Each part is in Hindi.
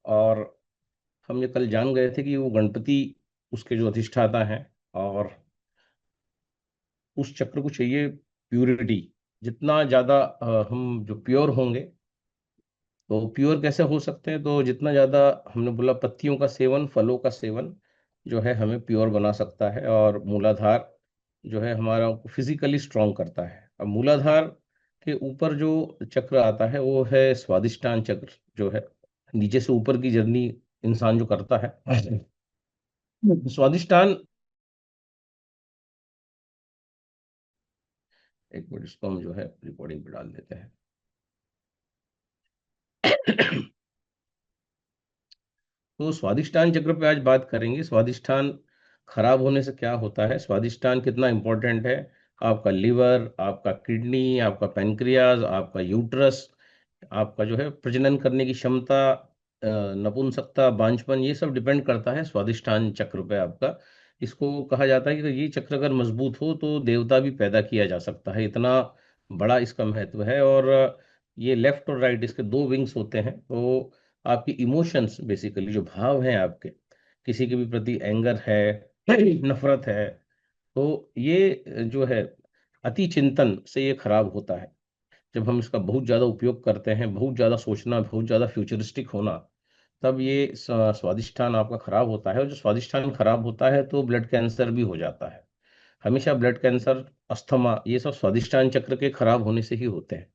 और हम ये कल जान गए थे कि वो गणपति उसके जो अधिष्ठाता हैं, और उस चक्र को चाहिए प्यूरिटी। जितना ज्यादा हम जो प्योर होंगे, तो प्योर कैसे हो सकते हैं, तो जितना ज्यादा हमने बोला पत्तियों का सेवन, फलों का सेवन जो है हमें प्योर बना सकता है। और मूलाधार जो है हमारा फिजिकली स्ट्रांग करता है। अब मूलाधार के ऊपर जो चक्र आता है वो है स्वादिष्टान चक्र, जो है नीचे से ऊपर की जर्नी इंसान जो करता है। स्वादिष्टान, एक मिनट इसको हम जो है रिकॉर्डिंग पे डाल देते हैं। तो स्वादिष्टान चक्र पे आज बात करेंगे। स्वादिष्टान खराब होने से क्या होता है, स्वादिष्टान कितना इंपॉर्टेंट है। आपका लिवर, आपका किडनी, आपका पैनक्रियाज, आपका यूट्रस, आपका जो है प्रजनन करने की क्षमता, नपुंसकता, बांझपन, ये सब डिपेंड करता है स्वादिष्टान चक्र पे आपका। इसको कहा जाता है कि ये चक्र अगर मजबूत हो तो देवता भी पैदा किया जा सकता है, इतना बड़ा इसका महत्व है। और ये लेफ्ट और राइट, इसके दो विंग्स होते हैं। तो आपकी इमोशंस, बेसिकली जो भाव हैं आपके, किसी के भी प्रति एंगर है, नफरत है, तो ये जो है अति चिंतन से ये खराब होता है। जब हम इसका बहुत ज़्यादा उपयोग करते हैं, बहुत ज़्यादा सोचना, बहुत ज़्यादा फ्यूचरिस्टिक होना, तब ये स्वादिष्ठान आपका खराब होता है। और जो स्वादिष्ठान खराब होता है तो ब्लड कैंसर भी हो जाता है। हमेशा ब्लड कैंसर, अस्थमा, ये सब स्वादिष्टान चक्र के खराब होने से ही होते हैं।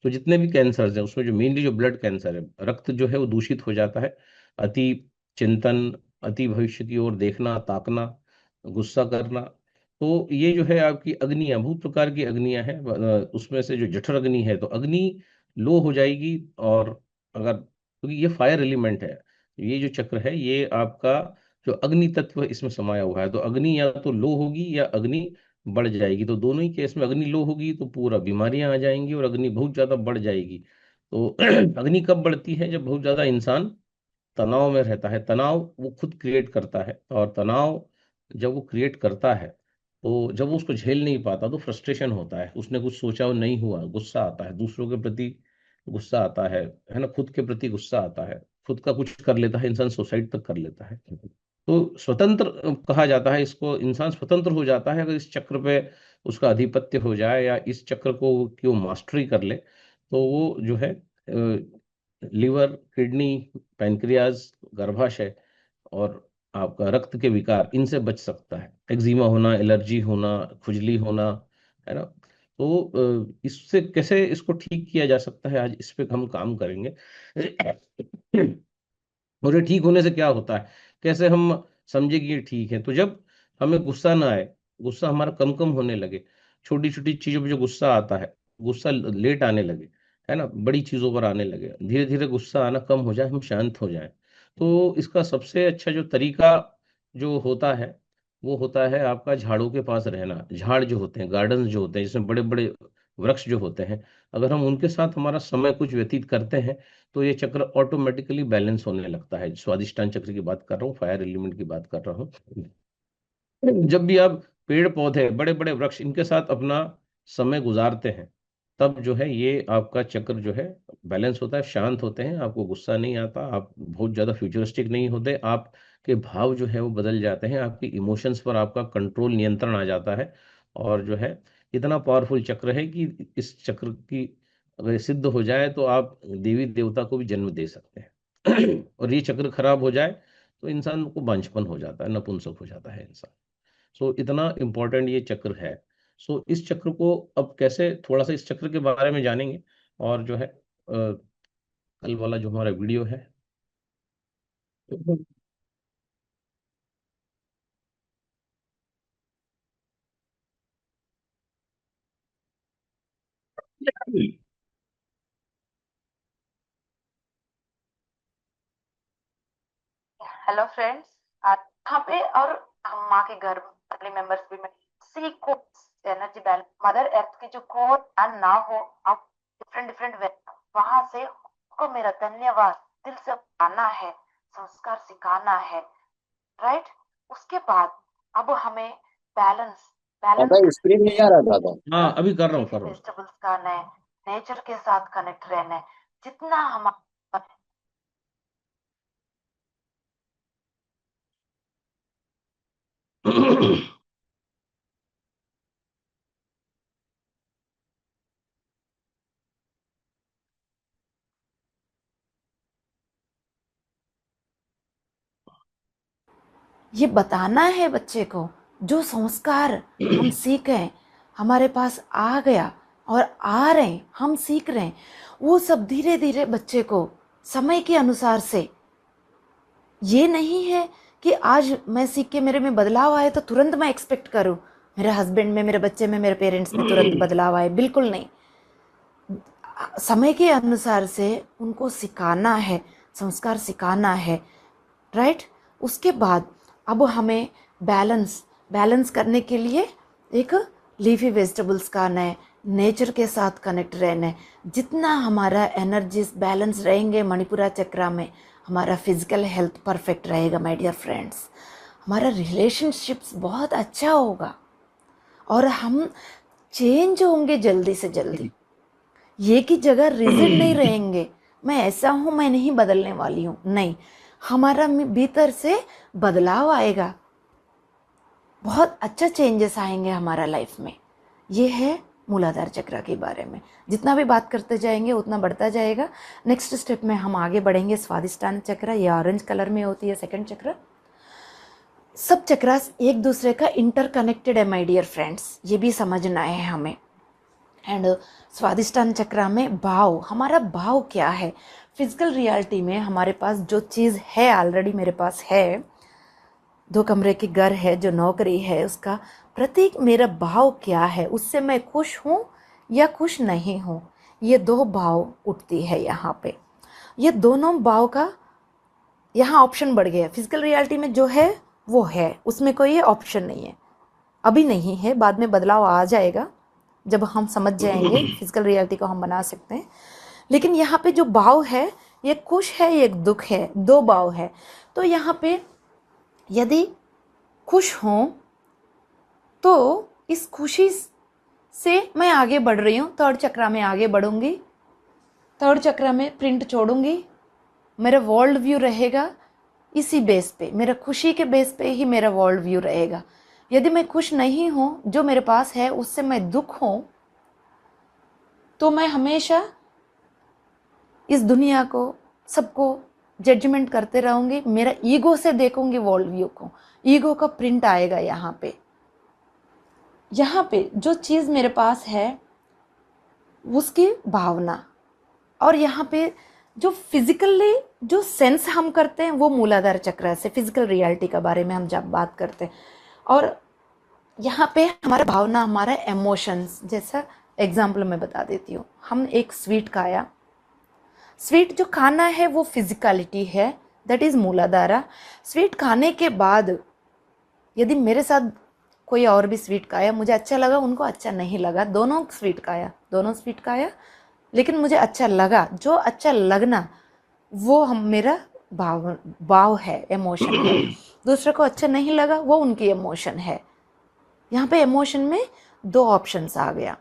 तो जितने भी कैंसर हैं उसमें जो मेनली जो ब्लड कैंसर है, रक्त जो है वो दूषित हो जाता है। अति चिंतन, अति भविष्य की ओर देखना, ताकना, गुस्सा करना, तो ये जो है आपकी अग्नियां, बहुत प्रकार की अग्नियां हैं। उसमें से जो जठर अग्नि है, तो अग्नि लो हो जाएगी। और अगर, क्योंकि ये फायर एलिमेंट है, ये जो चक्र है ये आपका जो अग्नि तत्व इसमें समाया हुआ है, तो अग्नि या तो लो होगी या अग्नि बढ़ जाएगी। तो दोनों ही केस में अग्नि लो होगी तो पूरा बीमारियां आ जाएंगी, और अग्नि बहुत ज्यादा बढ़ जाएगी तो अग्नि कब बढ़ती है, जब बहुत ज्यादा इंसान तनाव में रहता है। तनाव वो खुद क्रिएट करता है, और तनाव जब वो क्रिएट करता है तो जब वो उसको झेल नहीं पाता तो फ्रस्ट्रेशन होता है, उसने कुछ सोचा वो नहीं हुआ, गुस्सा आता है, दूसरों के प्रति गुस्सा आता है ना, खुद के प्रति गुस्सा आता है, खुद का कुछ कर लेता है इंसान, सुसाइड तक कर लेता है। तो स्वतंत्र कहा जाता है इसको, इंसान स्वतंत्र हो जाता है अगर इस चक्र पे उसका आधिपत्य हो जाए, या इस चक्र को की वो मास्टरी कर ले, तो वो जो है लिवर, किडनी, पैनक्रियाज, गर्भाशय और आपका रक्त के विकार, इनसे बच सकता है। एक्जिमा होना, एलर्जी होना, खुजली होना, है ना। तो इससे कैसे इसको ठीक किया जा सकता है, आज इस पे हम काम करेंगे। और ये ठीक होने से क्या होता है, कैसे हम समझे कि ये ठीक है। तो जब हमें गुस्सा ना आए, गुस्सा हमारा कम कम होने लगे, छोटी छोटी चीजों पर जो गुस्सा आता है, गुस्सा लेट आने लगे, है ना, बड़ी चीजों पर आने लगे, धीरे धीरे गुस्सा आना कम हो जाए, हम शांत हो जाए, तो इसका सबसे अच्छा जो तरीका जो होता है वो होता है आपका झाड़ों के पास रहना। झाड़ जो होते हैं, गार्डन जो होते हैं, जिसमें बड़े बड़े वृक्ष जो होते हैं, अगर हम उनके साथ हमारा समय कुछ व्यतीत करते हैं तो ये चक्र ऑटोमेटिकली बैलेंस होने लगता है। स्वादिष्टान चक्र की बात कर रहा हूँ, फायर एलिमेंट की बात कर रहा हूँ। जब भी आप पेड़ पौधे, बड़े बड़े वृक्ष, इनके साथ अपना समय गुजारते हैं, तब जो है ये आपका चक्र जो है बैलेंस होता है, शांत होते हैं, आपको गुस्सा नहीं आता, आप बहुत ज्यादा फ्यूचरिस्टिक नहीं होते, आपके भाव जो है वो बदल जाते हैं, आपकी इमोशंस पर आपका कंट्रोल, नियंत्रण आ जाता है। और जो है इतना पावरफुल चक्र है कि इस चक्र की अगर ये सिद्ध हो जाए तो आप देवी देवता को भी जन्म दे सकते हैं। और ये चक्र खराब हो जाए तो इंसान को बांझपन हो जाता है, नपुंसक हो जाता है इंसान। सो इतना इम्पोर्टेंट ये चक्र है। सो इस चक्र को अब कैसे, थोड़ा सा इस चक्र के बारे में जानेंगे। और जो है कल वाला जो हमारा वीडियो है, हेलो फ्रेंड्स। आज यहाँ पे और हम माँ के घर फैमिली मेंबर्स भी में सी को एनर्जी बैलेंस, मदर अर्थ की जो कोर ना हो, आप डिफरेंट डिफरेंट वे, वहां से को मेरा धन्यवाद दिल से आना है, संस्कार सिखाना है। राइट। उसके बाद अब हमें बैलेंस बैलेंस दादा स्क्रीन नहीं आ रहा दादा। हाँ अभी कर रहा हूँ, लीफी कर रहा हूँ। वेजिटेबल्स खाना है, नेचर के साथ कनेक्ट रहना है। जितना हम ये बताना है बच्चे को, जो संस्कार हम सीखें हमारे पास आ गया और आ रहे हैं, हम सीख रहे हैं, वो सब धीरे धीरे बच्चे को समय के अनुसार से, ये नहीं है कि आज मैं सीख के मेरे में बदलाव आए तो तुरंत मैं एक्सपेक्ट करूं मेरे हस्बैंड में, मेरे बच्चे में, मेरे पेरेंट्स में तुरंत बदलाव आए, बिल्कुल नहीं। समय के अनुसार से उनको सिखाना है, संस्कार सिखाना है, राइट। उसके बाद अब हमें बैलेंस करने के लिए एक लीफी वेजिटेबल्स खाना है, नेचर के साथ कनेक्ट रहना है। जितना हमारा एनर्जीज बैलेंस रहेंगे मणिपुरा चक्रा में, हमारा फिजिकल हेल्थ परफेक्ट रहेगा माय डियर फ्रेंड्स, हमारा रिलेशनशिप्स बहुत अच्छा होगा और हम चेंज होंगे जल्दी से जल्दी। ये की जगह रिजिड नहीं रहेंगे, मैं ऐसा हूँ, मैं नहीं बदलने वाली हूँ, नहीं, हमारा भीतर से बदलाव आएगा, बहुत अच्छा चेंजेस आएंगे हमारा लाइफ में। ये है मूलाधार चक्र के बारे में। जितना भी बात करते जाएंगे उतना बढ़ता जाएगा। नेक्स्ट स्टेप में हम आगे बढ़ेंगे स्वादिष्टान चक्र, ये ऑरेंज कलर में होती है सेकंड चक्र। सब चक्रास एक दूसरे का इंटरकनेक्टेड है माय डियर फ्रेंड्स, ये भी समझना है हमें। एंड स्वादिष्टान चक्र में भाव, हमारा भाव क्या है, फिजिकल रियलिटी में हमारे पास जो चीज़ है ऑलरेडी मेरे पास है, 2 कमरे की घर है, जो नौकरी है, उसका प्रतीक मेरा भाव क्या है, उससे मैं खुश हूँ या खुश नहीं हूँ, ये 2 भाव उठती है यहाँ पे। ये दोनों भाव का यहाँ ऑप्शन बढ़ गया। फिजिकल रियलिटी में जो है वो है, उसमें कोई ये ऑप्शन नहीं है, अभी नहीं है, बाद में बदलाव आ जाएगा जब हम समझ जाएंगे फिजिकल रियलिटी को हम बना सकते हैं। लेकिन यहाँ पे जो भाव है, ये खुश है, एक दुख है, 2 भाव है। तो यहाँ पे यदि खुश हों तो इस खुशी से मैं आगे बढ़ रही हूँ, थर्ड चक्र में आगे बढ़ूंगी, थर्ड चक्र में प्रिंट छोड़ूंगी, मेरा वर्ल्ड व्यू रहेगा इसी बेस पे, मेरा खुशी के बेस पे ही मेरा वर्ल्ड व्यू रहेगा। यदि मैं खुश नहीं हूँ, जो मेरे पास है उससे मैं दुख हूँ, तो मैं हमेशा इस दुनिया को, सबको जजमेंट करते रहूंगी, मेरा ईगो से देखूंगी वर्ल्ड व्यू को, ईगो का प्रिंट आएगा यहाँ पे। यहाँ पे जो चीज़ मेरे पास है उसकी भावना, और यहाँ पे जो फिजिकली जो सेंस हम करते हैं वो मूलाधार चक्र से, फिजिकल रियलिटी का बारे में हम जब बात करते हैं। और यहाँ पे हमारा भावना, हमारा इमोशंस, जैसा एग्जाम्पल मैं बता देती हूँ, हम एक स्वीट खाया, स्वीट जो खाना है वो फिजिकलिटी है, दैट इज मूलाधारा। स्वीट खाने के बाद यदि मेरे साथ कोई और भी स्वीट खाया, मुझे अच्छा लगा, उनको अच्छा नहीं लगा, दोनों स्वीट खाया लेकिन मुझे अच्छा लगा, जो अच्छा लगना वो हम मेरा भाव है, इमोशन है। दूसरे को अच्छा नहीं लगा, वो उनकी इमोशन है। यहाँ पे इमोशन में 2 ऑप्शंस आ गया।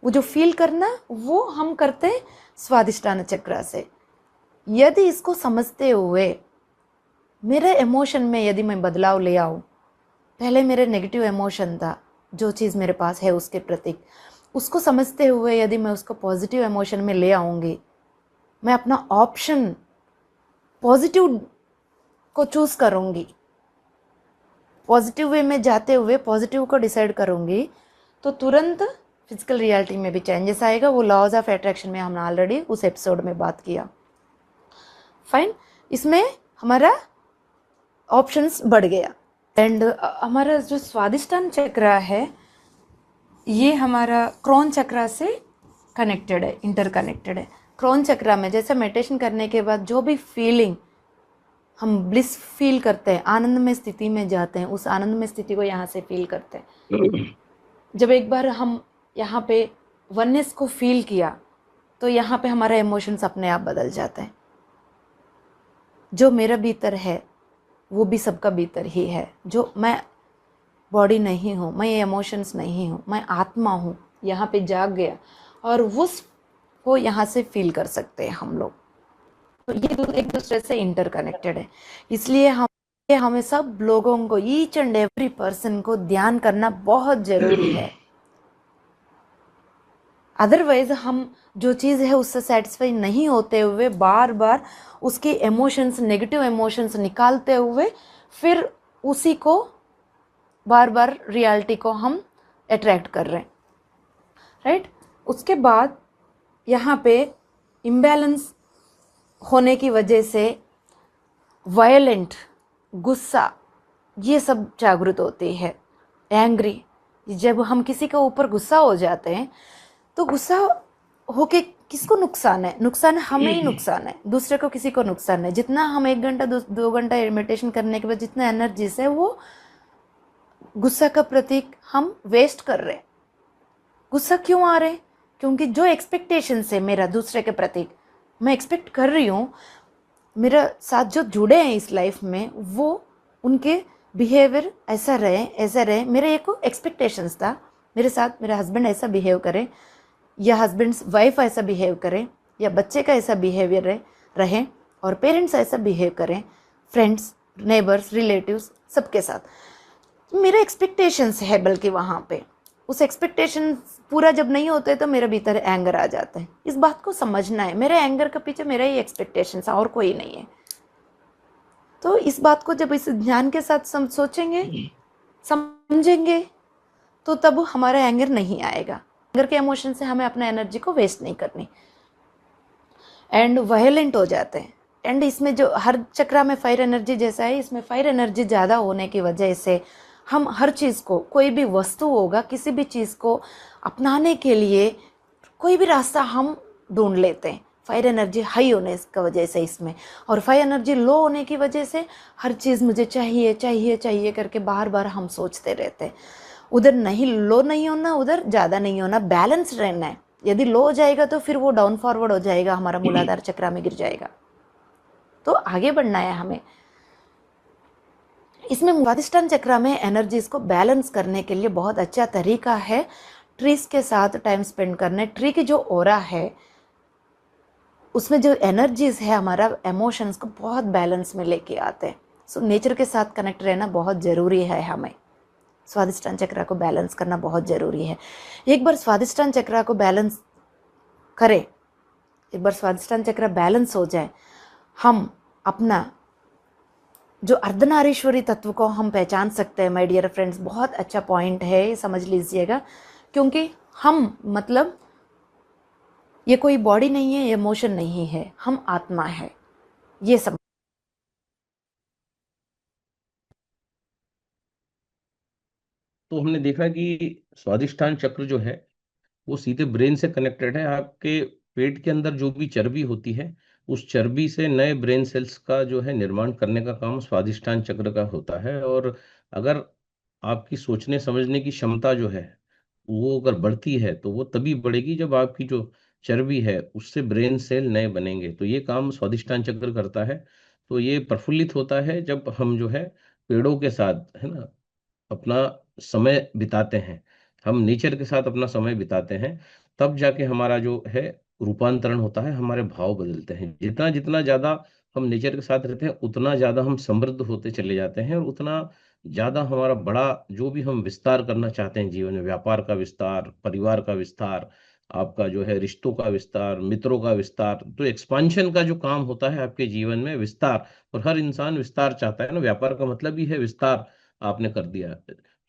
वो जो फील करना वो हम करते हैं स्वादिष्टान चक्र से। यदि इसको समझते हुए मेरे इमोशन में यदि मैं बदलाव ले आऊँ, पहले मेरे नेगेटिव इमोशन था, जो चीज़ मेरे पास है उसके प्रति, उसको समझते हुए यदि मैं उसको पॉजिटिव इमोशन में ले आऊँगी, मैं अपना ऑप्शन पॉजिटिव को चूज़ करूँगी, पॉजिटिव वे में जाते हुए पॉजिटिव को डिसाइड करूँगी, तो तुरंत फिजिकल रियलिटी में भी चेंजेस आएगा। वो लॉज ऑफ अट्रैक्शन में हमने ऑलरेडी उस एपिसोड में बात किया। फाइन, इसमें हमारा ऑप्शंस बढ़ गया। एंड हमारा जो स्वादिष्टान चक्र है ये हमारा क्रोन चक्र से कनेक्टेड है, इंटरकनेक्टेड है। क्रोन चक्र में जैसे मेडिटेशन करने के बाद जो भी फीलिंग हम ब्लिस फील करते हैं, आनंद में स्थिति में जाते हैं, उस आनंद में स्थिति को यहाँ से फील करते हैं। जब एक बार हम यहाँ पे वननेस को फील किया तो यहाँ पे हमारा इमोशंस अपने आप बदल जाते हैं। जो मेरा भीतर है वो भी सबका भीतर ही है। जो मैं बॉडी नहीं हूँ, मैं ये इमोशंस नहीं हूँ, मैं आत्मा हूँ, यहाँ पे जाग गया और उस को यहाँ से फील कर सकते हैं हम लोग। तो ये एक दूसरे से इंटरकनेक्टेड है, इसलिए हम ये हमें सब लोगों को, ईच एंड एवरी पर्सन को ध्यान करना बहुत जरूरी है। अदरवाइज हम जो चीज़ है उससे सेटिस्फाई नहीं होते हुए बार बार उसके इमोशंस, नेगेटिव इमोशंस निकालते हुए फिर उसी को बार बार रियलिटी को हम अट्रैक्ट कर रहे हैं, राइट। उसके बाद यहाँ पे इम्बैलेंस होने की वजह से वायलेंट, गुस्सा, ये सब जागृत होती है। एंग्री, जब हम किसी के ऊपर गुस्सा हो जाते हैं तो गुस्सा होके किसको नुकसान है? नुकसान हमें ही नुकसान है, दूसरे को किसी को नुकसान है। जितना हम 1 घंटा 2 घंटा मेडिटेशन करने के बाद जितना एनर्जी है वो गुस्सा का प्रतीक हम वेस्ट कर रहे हैं। गुस्सा क्यों आ रहे हैं? क्योंकि जो एक्सपेक्टेशन है मेरा दूसरे के प्रति, मैं एक्सपेक्ट कर रही हूँ मेरा साथ जो जुड़े हैं इस लाइफ में वो उनके बिहेवियर ऐसा रहे। मेरे एक एक्सपेक्टेशंस था मेरे साथ, मेरा हस्बैंड ऐसा बिहेव करे या हस्बैंड्स वाइफ ऐसा बिहेव करे या बच्चे का ऐसा बिहेवियर रहे और पेरेंट्स ऐसा बिहेव करें, फ्रेंड्स, नेबर्स, रिलेटिव्स, सबके साथ मेरे एक्सपेक्टेशंस है। बल्कि वहाँ पे उस एक्सपेक्टेशन पूरा जब नहीं होते तो मेरे भीतर एंगर आ जाता है। इस बात को समझना है, मेरे एंगर के पीछे मेरा ही एक्सपेक्टेशन है और कोई नहीं है। तो इस बात को जब इस ध्यान के साथ सोचेंगे, समझेंगे, तो तब हमारा एंगर नहीं आएगा। एंगर के इमोशन से हमें अपना एनर्जी को वेस्ट नहीं करनी एंड वायलेंट हो जाते हैं। एंड इसमें जो हर चक्रा में फायर एनर्जी जैसा है, इसमें फायर एनर्जी ज़्यादा होने की वजह से हम हर चीज़ को, कोई भी वस्तु होगा, किसी भी चीज़ को अपनाने के लिए कोई भी रास्ता हम ढूंढ लेते हैं फायर एनर्जी हाई होने की वजह से इसमें। और फायर एनर्जी लो होने की वजह से हर चीज़ मुझे चाहिए चाहिए चाहिए करके बार बार हम सोचते रहते हैं। उधर नहीं, लो नहीं होना, उधर ज़्यादा नहीं होना, बैलेंस रहना है। यदि लो हो जाएगा तो फिर वो डाउन फॉरवर्ड हो जाएगा, हमारा मूलाधार चक्र में गिर जाएगा। तो आगे बढ़ना है हमें। इसमें स्वादिष्टान चक्र में एनर्जीज को बैलेंस करने के लिए बहुत अच्छा तरीका है ट्रीज के साथ टाइम स्पेंड करने। ट्री की जो ओरा है उसमें जो एनर्जीज है हमारा इमोशंस को बहुत बैलेंस में लेके आते हैं। सो नेचर के साथ कनेक्ट रहना बहुत ज़रूरी है। हमें स्वादिष्टान चक्र को बैलेंस करना बहुत ज़रूरी है। एक बार स्वादिष्टान चक्र को बैलेंस करें, एक बार स्वादिष्टान चक्र बैलेंस हो जाए, हम अपना जो अर्धनारीश्वरी तत्व को हम पहचान सकते हैं। माय डियर फ्रेंड्स, बहुत अच्छा पॉइंट है, समझ लीजिएगा। क्योंकि हम मतलब ये कोई बॉडी नहीं है, ये इमोशन नहीं है, हम आत्मा है, ये सब। तो हमने देखा कि स्वादिष्ठान चक्र जो है वो सीधे ब्रेन से कनेक्टेड है। आपके पेट के अंदर जो भी चर्बी होती है उस चर्बी से नए ब्रेन सेल्स का जो है निर्माण करने का काम स्वादिष्ठान चक्र का होता है। और अगर आपकी सोचने समझने की क्षमता जो है वो अगर बढ़ती है तो वो तभी बढ़ेगी जब आपकी जो चर्बी है उससे ब्रेन सेल नए बनेंगे। तो ये काम स्वादिष्ठान चक्र करता है। तो ये प्रफुल्लित होता है जब हम जो है पेड़ों के साथ, है ना, अपना समय बिताते हैं, हम नेचर के साथ अपना समय बिताते हैं, तब जाके हमारा जो है रूपांतरण होता है, हमारे भाव बदलते हैं। जितना जितना ज्यादा हम नेचर के साथ रहते हैं उतना ज्यादा हम समृद्ध होते चले जाते हैं और उतना ज्यादा हमारा बड़ा जो भी हम विस्तार करना चाहते हैं जीवन में, व्यापार का विस्तार, परिवार का विस्तार, आपका जो है रिश्तों का विस्तार, मित्रों का विस्तार, तो एक्सपांशन का जो काम होता है आपके जीवन में, विस्तार। और हर इंसान विस्तार चाहता है ना, व्यापार का मतलब ही है विस्तार। आपने कर दिया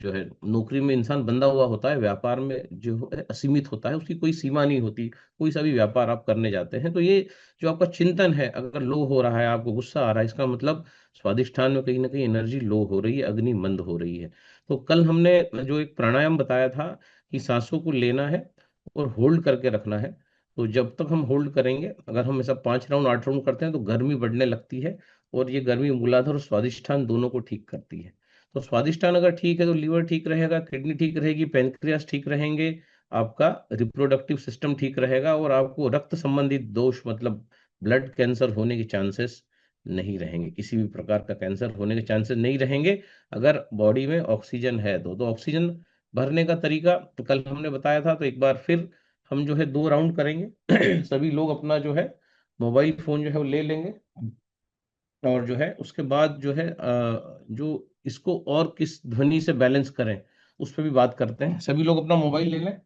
जो है, नौकरी में इंसान बंधा हुआ होता है, व्यापार में जो है असीमित होता है, उसकी कोई सीमा नहीं होती। कोई सा भी व्यापार आप करने जाते हैं तो ये जो आपका चिंतन है अगर लो हो रहा है, आपको गुस्सा आ रहा है, इसका मतलब स्वादिष्ठान में कहीं ना कहीं एनर्जी लो हो रही है, अग्नि मंद हो रही है। तो कल हमने जो एक प्राणायाम बताया था कि सांसों को लेना है और होल्ड करके रखना है। तो जब तक हम होल्ड करेंगे, अगर हम ऐसा 5 राउंड 8 राउंड करते हैं तो गर्मी बढ़ने लगती है और ये गर्मी मूलाधार और स्वादिष्ठान दोनों को ठीक करती है। तो स्वादिष्टान अगर ठीक है तो लीवर ठीक रहेगा, किडनी ठीक रहेगी, पेनक्रियास ठीक रहेंगे, आपका रिप्रोडक्टिव सिस्टम ठीक रहेगा और आपको रक्त संबंधित दोष मतलब ब्लड कैंसर होने के चांसेस नहीं रहेंगे, किसी भी प्रकार का कैंसर होने के चांसेस नहीं रहेंगे अगर बॉडी में ऑक्सीजन है तो। ऑक्सीजन भरने का तरीका तो कल हमने बताया था, तो एक बार फिर हम जो है 2 राउंड करेंगे। सभी लोग अपना जो है मोबाइल फोन जो है वो ले लेंगे और जो है उसके बाद जो है जो इसको और किस ध्वनि से बैलेंस करें उस पर भी बात करते हैं। सभी लोग अपना मोबाइल ले लें।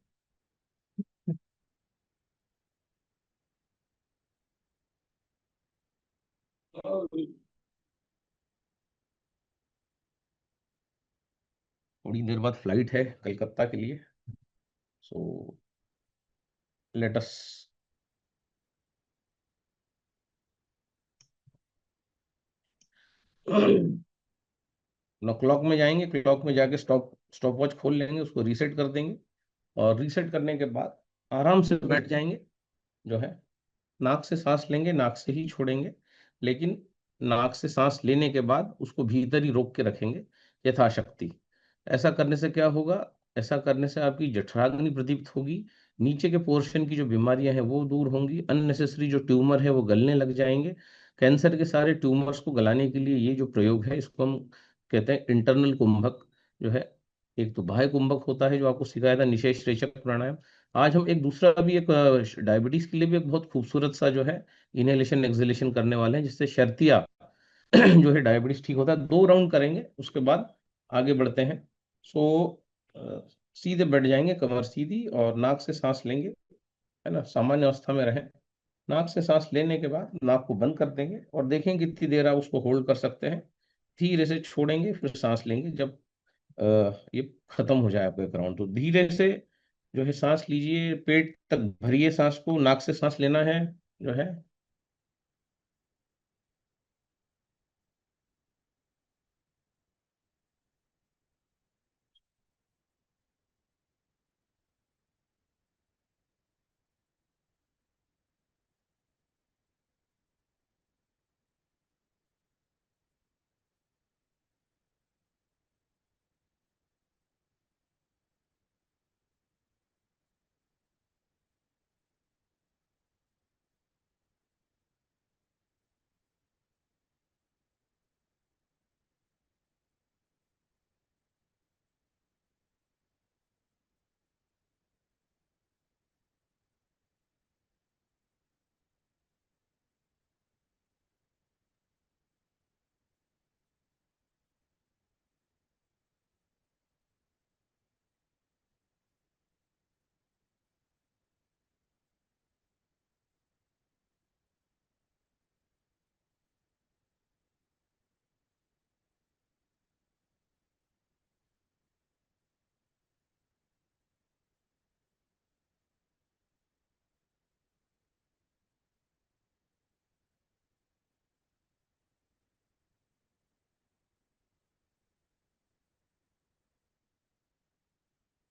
थोड़ी देर बाद फ्लाइट है कलकत्ता के लिए। So let us. 9 क्लॉक में जाएंगे, क्लॉक में जाके स्टॉप स्टॉप वॉच खोल लेंगे, उसको रीसेट कर देंगे। और रीसेट करने के बाद आराम से बैठ जाएंगे। जो है नाक से सांस लेंगे, नाक से ही छोड़ेंगे। लेकिन नाक से सांस लेने के बाद उसको भीतर ही रोक के रखेंगे यथाशक्ति। ऐसा करने से क्या होगा? ऐसा करने से आपकी जठराग्नि प्रदीप्त होगी। नीचे के पोर्शन की जो बीमारियां हैं वो दूर होंगी। अननेसेसरी जो ट्यूमर है वो गलने लग जाएंगे। कैंसर के सारे ट्यूमर्स को गलाने के लिए ये जो प्रयोग है इसको हम कहते हैं इंटरनल कुंभक। जो है एक तो बाह्य कुंभक होता है जो आपको सिखाया था, निशेष रेचक प्राणायाम। आज हम एक दूसरा भी एक डायबिटीज के लिए भी एक बहुत खूबसूरत सा जो है इनहेलेशन एक्सहेलेशन करने वाले हैं, जिससे शर्तिया जो है डायबिटीज ठीक होता है। 2 राउंड करेंगे उसके बाद आगे बढ़ते हैं। सो सीधे बैठ जाएंगे, कमर सीधी, और नाक से सांस लेंगे। है ना, सामान्य अवस्था में रहें। नाक से सांस लेने के बाद नाक को बंद कर देंगे और देखेंगे कितनी देर आप उसको होल्ड कर सकते हैं। धीरे से छोड़ेंगे, फिर सांस लेंगे। जब ये खत्म हो जाए आपका एक राउंड, तो धीरे से जो है सांस लीजिए, पेट तक भरिए सांस को, नाक से सांस लेना है। जो है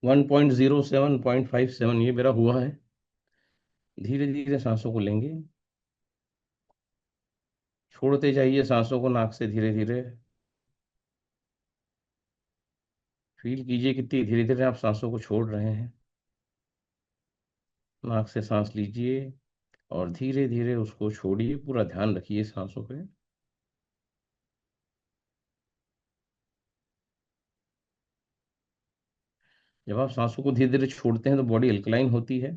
1.07, 0.57 ये मेरा हुआ है। धीरे धीरे सांसों को लेंगे, छोड़ते जाइए सांसों को नाक से धीरे धीरे। फील कीजिए कितनी धीरे धीरे आप सांसों को छोड़ रहे हैं। नाक से सांस लीजिए और धीरे धीरे उसको छोड़िए। पूरा ध्यान रखिए सांसों पे। जब आप सांसों को धीरे धीरे छोड़ते हैं तो बॉडी अल्कलाइन होती है।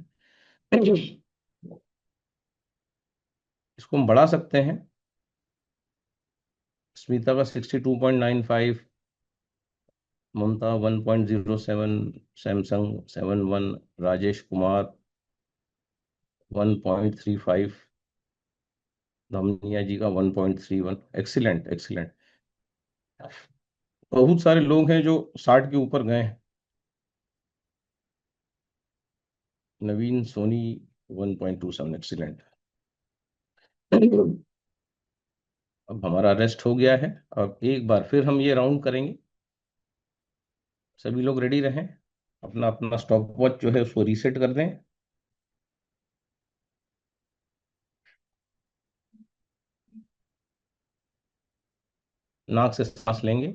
इसको हम बढ़ा सकते हैं। स्मिता का 62.95, ममता 1.07, सैमसंग 71, राजेश कुमार 1.35, धमनिया जी का 1.31। Excellent excellent. बहुत सारे लोग हैं जो 60 के ऊपर गए हैं। नवीन सोनी 1.27, एक्सीलेंट। अब हमारा रेस्ट हो गया है। अब एक बार फिर हम ये राउंड करेंगे। सभी लोग रेडी रहें। अपना अपना स्टॉप वॉच जो है उसको रीसेट कर दें। नाक से सांस लेंगे।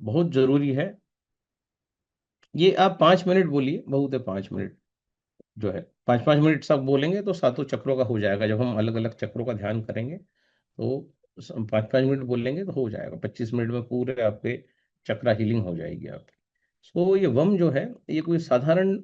बहुत जरूरी है। ये आप 5 मिनट बोलिए, बहुत है 5 मिनट जो है। 5 5 मिनट सब बोलेंगे तो सातों चक्रों का हो जाएगा। जब हम अलग अलग चक्रों का ध्यान करेंगे तो 5 5 मिनट बोलेंगे तो हो जाएगा। 25 मिनट में पूरे आपके चक्रा हीलिंग हो जाएगी आपकी। सो ये वम जो है, ये कोई साधारण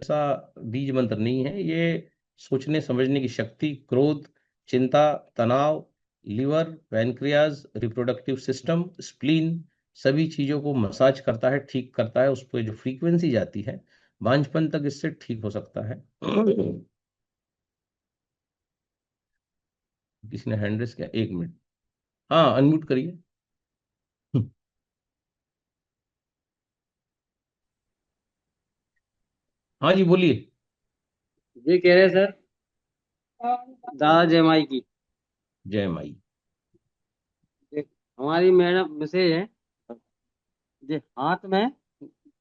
सा बीज मंत्र नहीं है। ये सोचने समझने की शक्ति, क्रोध, चिंता, तनाव, liver, pancreas, reproductive system, spleen, सभी चीजों को मसाज करता है, ठीक करता है। उस पर जो फ्रीक्वेंसी जाती है, बांझपन तक इससे ठीक हो सकता है। किसी ने हैंड रेस किया, 1 मिनट। हाँ, अनम्यूट करिए। हाँ जी, बोलिए। ये कह रहे हैं सर, दादा जयमाई की। जय माई। ये हमारी मैडम मैसेज है। ये हाथ में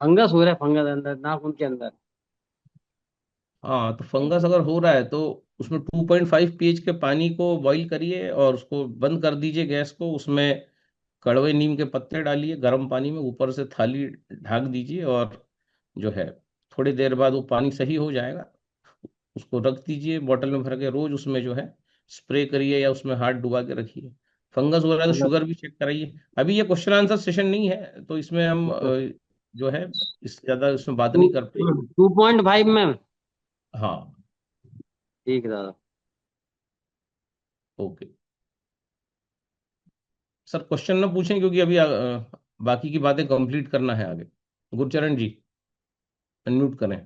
फंगस हो रहा है, फंगस अंदर नाखून के अंदर। हाँ, तो फंगस अगर हो रहा है तो उसमें 2.5 pH के पानी को बॉईल करिए और उसको बंद कर दीजिए गैस को। उसमें कड़वे नीम के पत्ते डालिए गर्म पानी में, ऊपर से थाली ढक दीजिए, और जो है थोड़ी देर बाद वो पानी सही हो जाएगा। उसको रख दीजिए बोतल में भर के, रोज उसमें जो है स्प्रे करिए या उसमें हाथ डुबा के रखिए। फंगस हो रहा है तो मतलब शुगर भी चेक कराइए। अभी ये क्वेश्चन आंसर सेशन नहीं है तो इसमें हम जो है इससे ज्यादा इसमें बात टू नहीं कर पाएंगे। 2.5 में। हाँ। ठीक है दादा। ओके। सर क्वेश्चन ना पूछें क्योंकि अभी बाकी की बातें कंप्लीट करना है आगे। गुरचरण जी, अनम्यूट करें।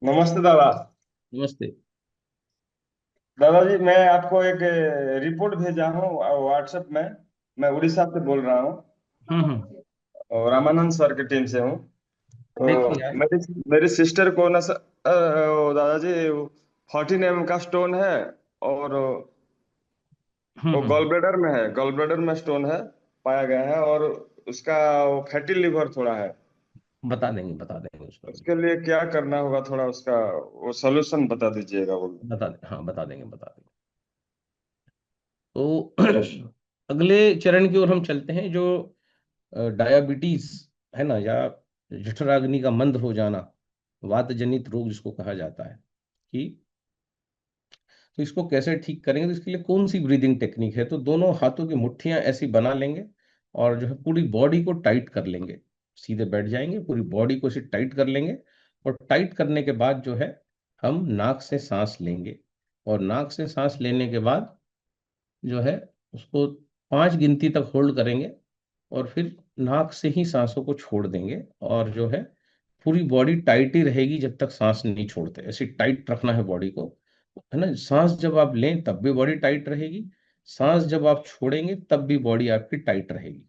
नमस्ते दादा। नमस्ते। दादाजी, मैं आपको एक रिपोर्ट भेजा हूँ व्हाट्सएप में। मैं उड़ीसा से बोल रहा हूँ हम्म। और रामानंद सर की टीम से हूँ। देखिए तो यार। मेरी मेरी सिस्टर को ना दादाजी 14 mm का स्टोन है, और वो हम्म। गॉल ब्लैडर में है, गॉल ब्लैडर में स्टोन है, पाया गया है। और उसका वो फैटी लिवर थोड़ा है। बता देंगे उसका भी। उसके लिए क्या करना होगा, थोड़ा उसका वो सोल्यूशन बता दीजिएगा बोलो। हाँ, बता देंगे। तो अगले चरण की ओर हम चलते हैं, जो डायबिटीज है ना, या जठराग्नि का मंद हो जाना, वात जनित रोग जिसको कहा जाता है, कि तो इसको कैसे ठीक करेंगे। तो इसके लिए कौन सी ब्रीदिंग टेक्निक है, तो दोनों हाथों की मुट्ठियां ऐसी बना लेंगे और जो है पूरी बॉडी को टाइट कर लेंगे। सीधे बैठ जाएंगे, पूरी बॉडी को ऐसे टाइट कर लेंगे। और टाइट करने के बाद जो है हम नाक से सांस लेंगे। और नाक से सांस लेने के बाद जो है उसको 5 गिनती तक होल्ड करेंगे, और फिर नाक से ही सांसों को छोड़ देंगे। और जो है पूरी बॉडी टाइट ही रहेगी जब तक सांस नहीं छोड़ते। ऐसे टाइट रखना है बॉडी को, है ना। सांस जब आप लें तब भी बॉडी टाइट रहेगी, सांस जब आप छोड़ेंगे तब भी बॉडी आपकी टाइट रहेगी।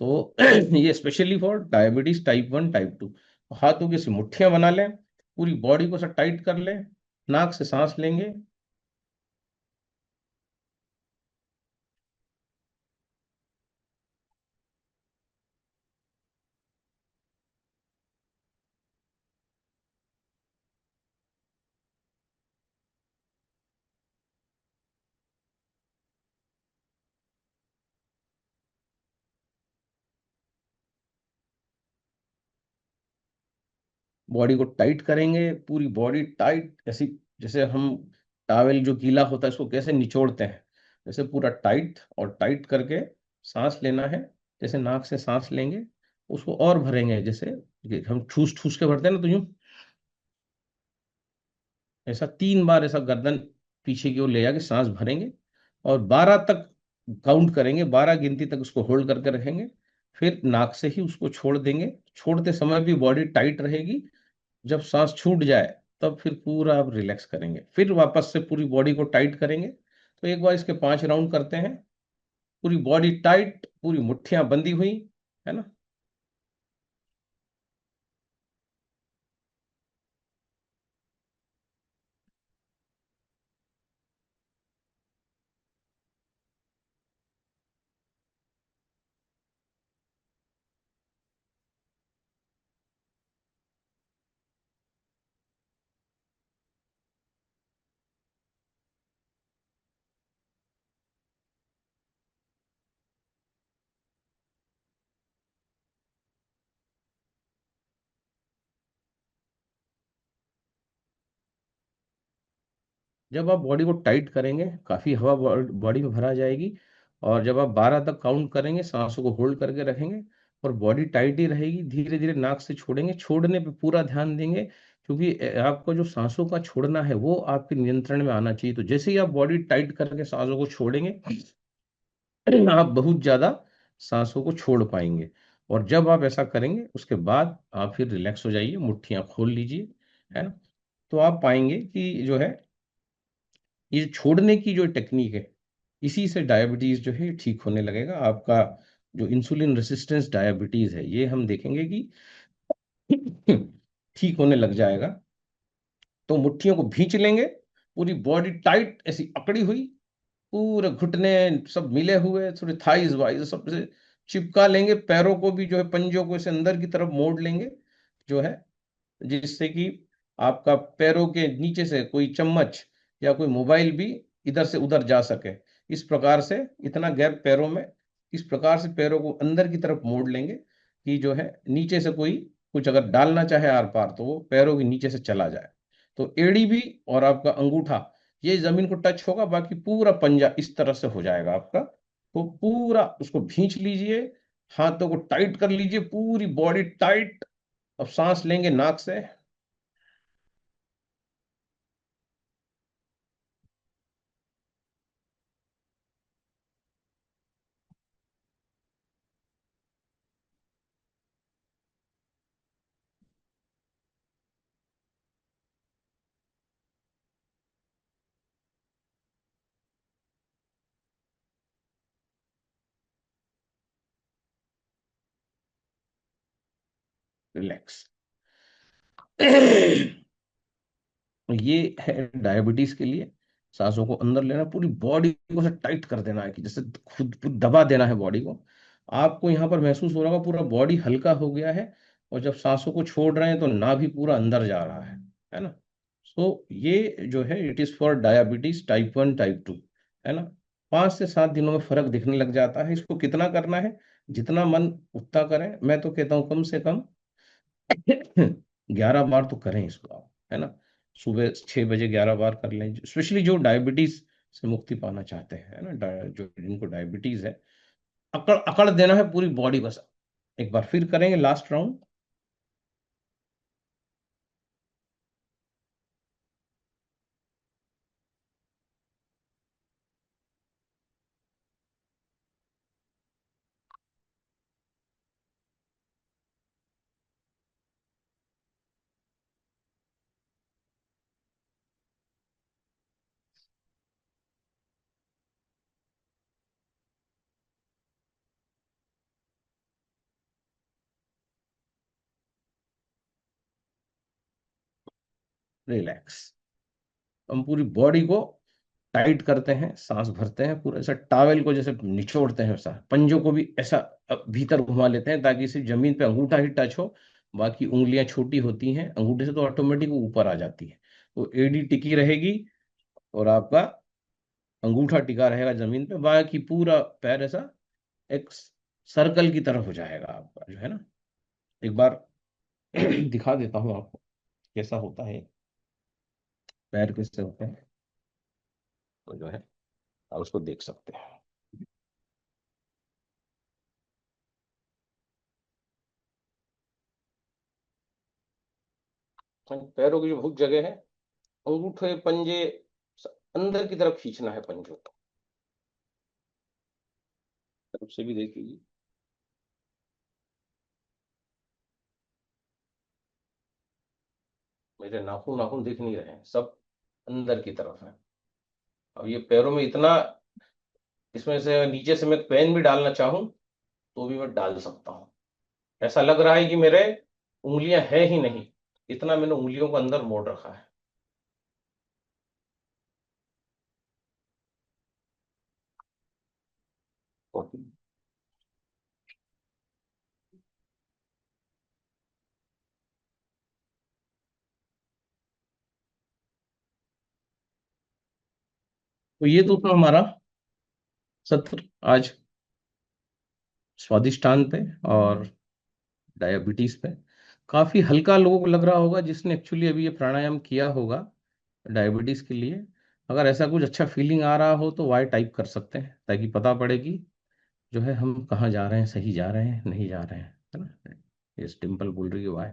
तो ये specially for diabetes type 1 type 2। हाथों की ऐसी मुट्ठियां बना लें, पूरी बॉडी को सब टाइट कर लें, नाक से सांस लेंगे। बॉडी को टाइट करेंगे, पूरी बॉडी टाइट, ऐसी जैसे हम टावेल जो गीला होता है उसको कैसे निचोड़ते हैं, जैसे पूरा टाइट। और टाइट करके सांस लेना है। जैसे नाक से सांस लेंगे, उसको और भरेंगे, जैसे कि हम ठूस ठूस के भरते हैं ना, तो यूं ऐसा 3 बार ऐसा गर्दन पीछे की ओर ले जाके सांस भरेंगे। और 12 तक काउंट करेंगे, 12 गिनती तक उसको होल्ड करके रखेंगे। फिर नाक से ही उसको छोड़ देंगे। छोड़ते समय भी बॉडी टाइट रहेगी। जब सांस छूट जाए तब फिर पूरा आप रिलैक्स करेंगे, फिर वापस से पूरी बॉडी को टाइट करेंगे। तो एक बार इसके 5 राउंड करते हैं। पूरी बॉडी टाइट, पूरी मुट्ठियां बंधी हुई, है ना। जब आप बॉडी को टाइट करेंगे, काफी हवा बॉडी में भरा जाएगी, और जब आप 12 तक काउंट करेंगे, सांसों को होल्ड करके रखेंगे, और बॉडी टाइट ही रहेगी, धीरे धीरे नाक से छोड़ेंगे, छोड़ने पे पूरा ध्यान देंगे, क्योंकि आपका जो सांसों का छोड़ना है वो आपके नियंत्रण में आना चाहिए। तो जैसे ही आप बॉडी टाइट करके सांसों को छोड़ेंगे, आप बहुत ज्यादा सांसों को छोड़ पाएंगे। और जब आप ऐसा करेंगे, उसके बाद आप फिर रिलैक्स हो जाइए, मुट्ठियां खोल लीजिए, है ना। तो आप पाएंगे कि जो है, ये छोड़ने की जो टेक्निक है, इसी से डायबिटीज जो है ठीक होने लगेगा आपका। जो इंसुलिन रेसिस्टेंस डायबिटीज है, ये हम देखेंगे कि ठीक होने लग जाएगा। तो मुट्ठियों को भींच लेंगे, पूरी बॉडी टाइट ऐसी अकड़ी हुई, पूरे घुटने सब मिले हुए, थोड़े थाइज वाइज सब से चिपका लेंगे, पैरों को भी जो है पंजों को इसे अंदर की तरफ मोड़ लेंगे, जो है, जिससे कि आपका पैरों के नीचे से कोई चम्मच या कोई मोबाइल भी इधर से उधर जा सके। इस प्रकार से इतना गैप पैरों में, इस प्रकार से पैरों को अंदर की तरफ मोड़ लेंगे कि जो है, नीचे से कोई कुछ अगर डालना चाहे आर पार, तो वो पैरों के नीचे से चला जाए। तो एड़ी भी और आपका अंगूठा ये जमीन को टच होगा, बाकी पूरा पंजा इस तरह से हो जाएगा आपका। तो पूरा उसको भींच लीजिए, हाथों को टाइट कर लीजिए, पूरी बॉडी टाइट। अब सांस लेंगे नाक से, रिलैक्स। ये है डायबिटीज के लिए। सांसों को अंदर लेना, पूरी बॉडी को से टाइट कर देना है, कि जैसे खुद दबा देना है बॉडी को। आपको यहाँ पर महसूस हो रहा होगा पूरा बॉडी हल्का हो गया है, और जब सांसों को छोड़ रहे हैं तो नाभि पूरा अंदर जा रहा है ना। सो ये जो है, it is for diabetes type 1 type 2, है ना। 5 से 7 दिनों में फर्क दिखने लग जाता है। इसको कितना करना है, जितना मन उतना करें। मैं तो कहता हूँ कम से कम 11 बार तो करें इसको आप, है ना। सुबह 6 बजे 11 बार कर लें, स्पेशली जो डायबिटीज से मुक्ति पाना चाहते हैं, है ना, जो जिनको डायबिटीज है। अकड़ अकड़ देना है पूरी बॉडी बस। एक बार फिर करेंगे, लास्ट राउंड। रिलैक्स। हम पूरी बॉडी को टाइट करते हैं, सांस भरते हैं, पूरा ऐसा टावेल को जैसे निचोड़ते हैं, वैसा पंजों को भी ऐसा भीतर घुमा लेते हैं, ताकि सिर्फ जमीन पे अंगूठा ही टच हो। बाकी उंगलियां छोटी होती हैं, अंगूठे से तो ऑटोमेटिक वो ऊपर आ जाती है। तो एडी टिकी रहेगी, और आपका अंगूठा टिका रहेगा जमीन पे, बाकी पूरा पैर ऐसा एक सर्कल की तरफ हो जाएगा आपका, जो है ना। एक बार दिखा देता हूँ आपको कैसा होता है, पैर कैसे होते हैं, तो जो है आप उसको देख सकते हैं। पैरों की जो भुक जगह है, अंगूठे पंजे अंदर की तरफ खींचना है पंजों को, तरफ से भी देखिए। मेरे नाखून नाखून दिख नहीं रहे हैं, सब अंदर की तरफ है। अब ये पैरों में इतना, इसमें से नीचे से मैं पेन भी डालना चाहूं तो भी मैं डाल सकता हूँ। ऐसा लग रहा है कि मेरे उंगलियां हैं ही नहीं, इतना मैंने उंगलियों को अंदर मोड़ रखा है। तो ये तो था हमारा सत्र आज, स्वादिष्टान पे और डायबिटीज पे। काफी हल्का लोगों को लग रहा होगा, जिसने एक्चुअली अभी ये प्राणायाम किया होगा डायबिटीज के लिए। अगर ऐसा कुछ अच्छा फीलिंग आ रहा हो तो वाई टाइप कर सकते हैं, ताकि पता पड़े कि जो है हम कहाँ जा रहे हैं, सही जा रहे हैं नहीं जा रहे हैं, है ना। यस, डिम्पल बोल रही है वाई,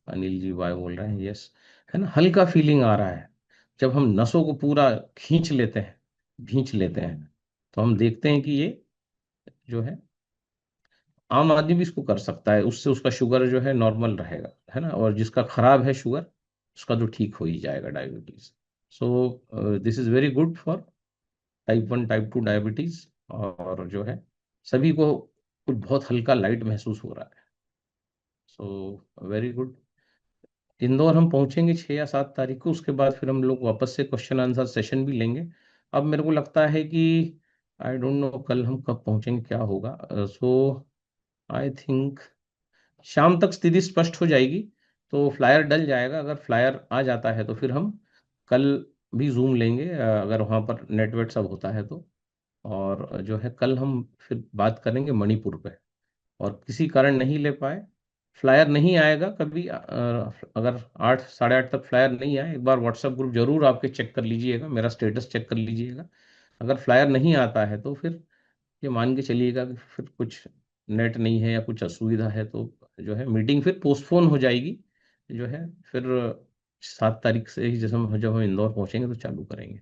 अनिल जी वाई बोल रहे हैं, यस। है ना, हल्का फीलिंग आ रहा है। जब हम नसों को पूरा खींच लेते हैं, खींच लेते हैं, तो हम देखते हैं कि ये जो है आम आदमी भी इसको कर सकता है, उससे उसका शुगर जो है नॉर्मल रहेगा, है ना। और जिसका खराब है शुगर, उसका तो ठीक हो ही जाएगा diabetes. So this is very good for type 1 type 2 diabetes. और जो है सभी को कुछ बहुत हल्का लाइट महसूस हो रहा है। So very good. इंदौर हम पहुंचेंगे 6 या 7 तारीख को, उसके बाद फिर हम लोग वापस से क्वेश्चन आंसर सेशन भी लेंगे। अब मेरे को लगता है कि आई डोंट नो कल हम कब पहुंचेंगे, क्या होगा। सो आई थिंक शाम तक स्थिति स्पष्ट हो जाएगी, तो फ्लायर डल जाएगा। अगर फ्लायर आ जाता है तो फिर हम कल भी जूम लेंगे, अगर वहाँ पर नेटवर्क सब होता है तो। और जो है कल हम फिर बात करेंगे मणिपुर पे। और किसी कारण नहीं ले पाए, फ्लायर नहीं आएगा कभी, अगर 8 साढ़े 8 तक फ्लायर नहीं आए, एक बार व्हाट्सएप ग्रुप जरूर आपके चेक कर लीजिएगा, मेरा स्टेटस चेक कर लीजिएगा। अगर फ्लायर नहीं आता है तो फिर ये मान के चलिएगा कि फिर कुछ नेट नहीं है या कुछ असुविधा है, तो जो है मीटिंग फिर पोस्टपोन हो जाएगी। जो है फिर 7 तारीख से ही जब हम इंदौर पहुंचेंगे तो चालू करेंगे।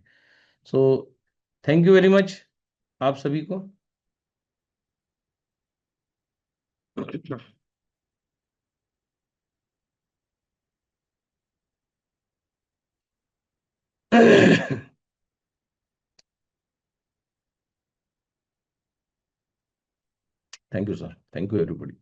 So thank you very much आप सभी को। Thank you sir, thank you everybody.